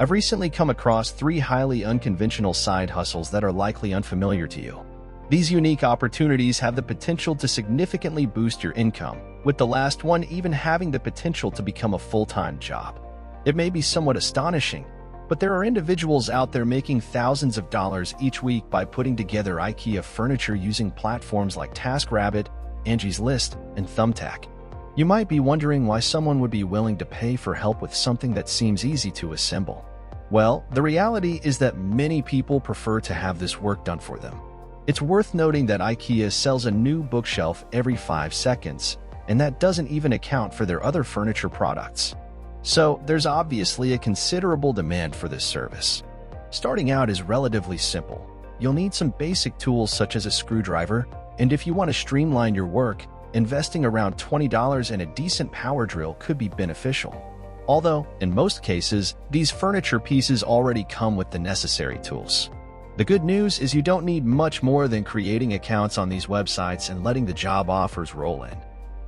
I've recently come across 3 highly unconventional side hustles that are likely unfamiliar to you. These unique opportunities have the potential to significantly boost your income, with the last one even having the potential to become a full-time job. It may be somewhat astonishing, but there are individuals out there making thousands of dollars each week by putting together IKEA furniture using platforms like TaskRabbit, Angie's List, and Thumbtack. You might be wondering why someone would be willing to pay for help with something that seems easy to assemble. Well, the reality is that many people prefer to have this work done for them. It's worth noting that IKEA sells a new bookshelf every 5 seconds, and that doesn't even account for their other furniture products. So, there's obviously a considerable demand for this service. Starting out is relatively simple. You'll need some basic tools such as a screwdriver, and if you want to streamline your work, investing around $20 in a decent power drill could be beneficial. Although, in most cases, these furniture pieces already come with the necessary tools. The good news is you don't need much more than creating accounts on these websites and letting the job offers roll in.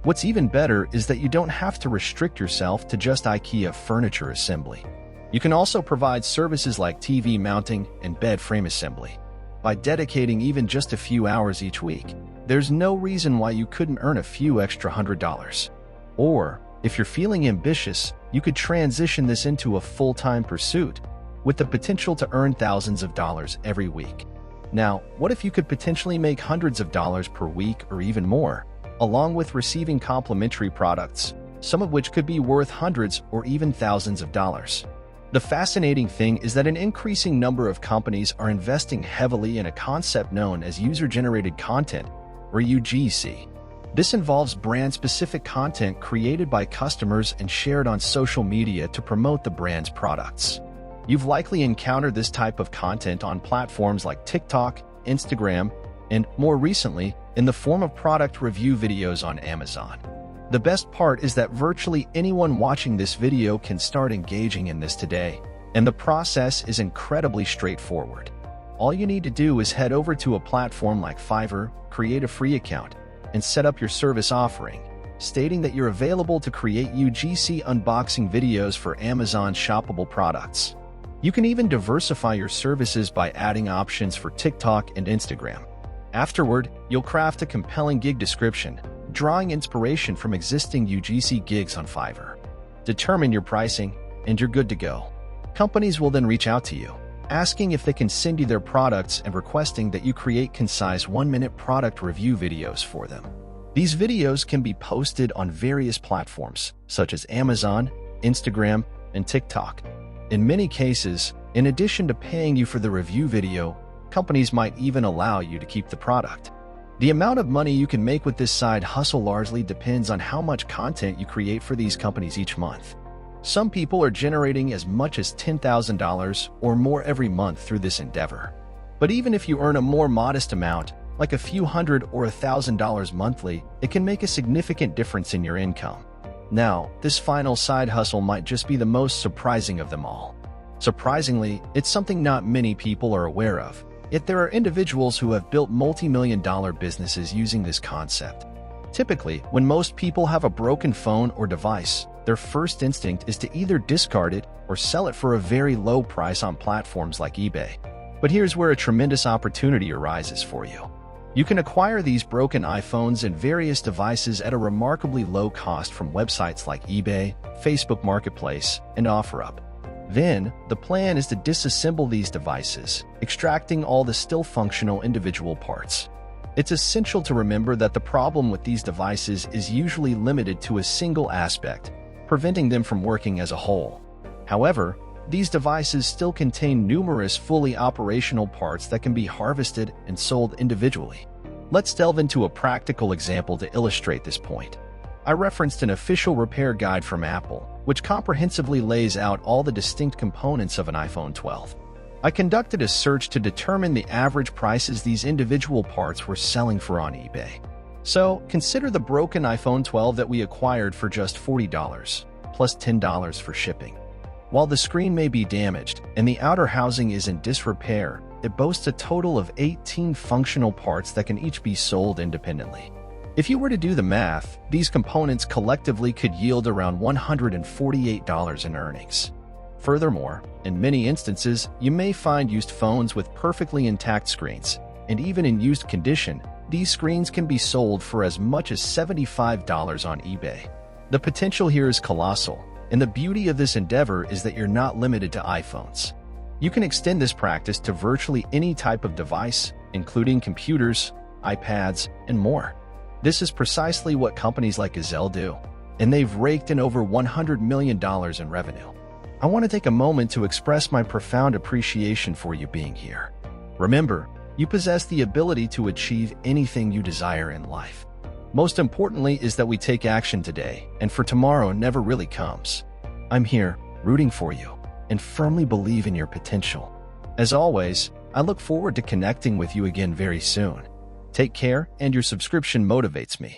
What's even better is that you don't have to restrict yourself to just IKEA furniture assembly. You can also provide services like TV mounting and bed frame assembly. By dedicating even just a few hours each week, there's no reason why you couldn't earn a few extra $100. Or, if you're feeling ambitious, you could transition this into a full-time pursuit, with the potential to earn thousands of dollars every week. Now, what if you could potentially make hundreds of dollars per week or even more, along with receiving complimentary products, some of which could be worth hundreds or even thousands of dollars? The fascinating thing is that an increasing number of companies are investing heavily in a concept known as user-generated content, or UGC. This involves brand-specific content created by customers and shared on social media to promote the brand's products. You've likely encountered this type of content on platforms like TikTok, Instagram, and, more recently, in the form of product review videos on Amazon. The best part is that virtually anyone watching this video can start engaging in this today, and the process is incredibly straightforward. All you need to do is head over to a platform like Fiverr, create a free account, and set up your service offering, stating that you're available to create UGC unboxing videos for Amazon shoppable products. You can even diversify your services by adding options for TikTok and Instagram. Afterward, you'll craft a compelling gig description, drawing inspiration from existing UGC gigs on Fiverr. Determine your pricing, and you're good to go. Companies will then reach out to you, asking if they can send you their products and requesting that you create concise 1-minute product review videos for them. These videos can be posted on various platforms, such as Amazon, Instagram, and TikTok. In many cases, in addition to paying you for the review video, companies might even allow you to keep the product. The amount of money you can make with this side hustle largely depends on how much content you create for these companies each month. Some people are generating as much as $10,000 or more every month through this endeavor. But even if you earn a more modest amount, like a few hundred or $1,000 monthly, it can make a significant difference in your income. Now, this final side hustle might just be the most surprising of them all. Surprisingly, it's something not many people are aware of. Yet there are individuals who have built multi-million-dollar businesses using this concept. Typically, when most people have a broken phone or device, their first instinct is to either discard it or sell it for a very low price on platforms like eBay. But here's where a tremendous opportunity arises for you. You can acquire these broken iPhones and various devices at a remarkably low cost from websites like eBay, Facebook Marketplace, and OfferUp. Then, the plan is to disassemble these devices, extracting all the still functional individual parts. It's essential to remember that the problem with these devices is usually limited to a single aspect, preventing them from working as a whole. However, these devices still contain numerous fully operational parts that can be harvested and sold individually. Let's delve into a practical example to illustrate this point. I referenced an official repair guide from Apple, which comprehensively lays out all the distinct components of an iPhone 12. I conducted a search to determine the average prices these individual parts were selling for on eBay. So, consider the broken iPhone 12 that we acquired for just $40, plus $10 for shipping. While the screen may be damaged and the outer housing is in disrepair, it boasts a total of 18 functional parts that can each be sold independently. If you were to do the math, these components collectively could yield around $148 in earnings. Furthermore, in many instances, you may find used phones with perfectly intact screens, and even in used condition, these screens can be sold for as much as $75 on eBay. The potential here is colossal, and the beauty of this endeavor is that you're not limited to iPhones. You can extend this practice to virtually any type of device, including computers, iPads, and more. This is precisely what companies like Gazelle do, and they've raked in over $100 million in revenue. I want to take a moment to express my profound appreciation for you being here. Remember, you possess the ability to achieve anything you desire in life. Most importantly is that we take action today, and for tomorrow never really comes. I'm here, rooting for you, and firmly believe in your potential. As always, I look forward to connecting with you again very soon. Take care, and your subscription motivates me.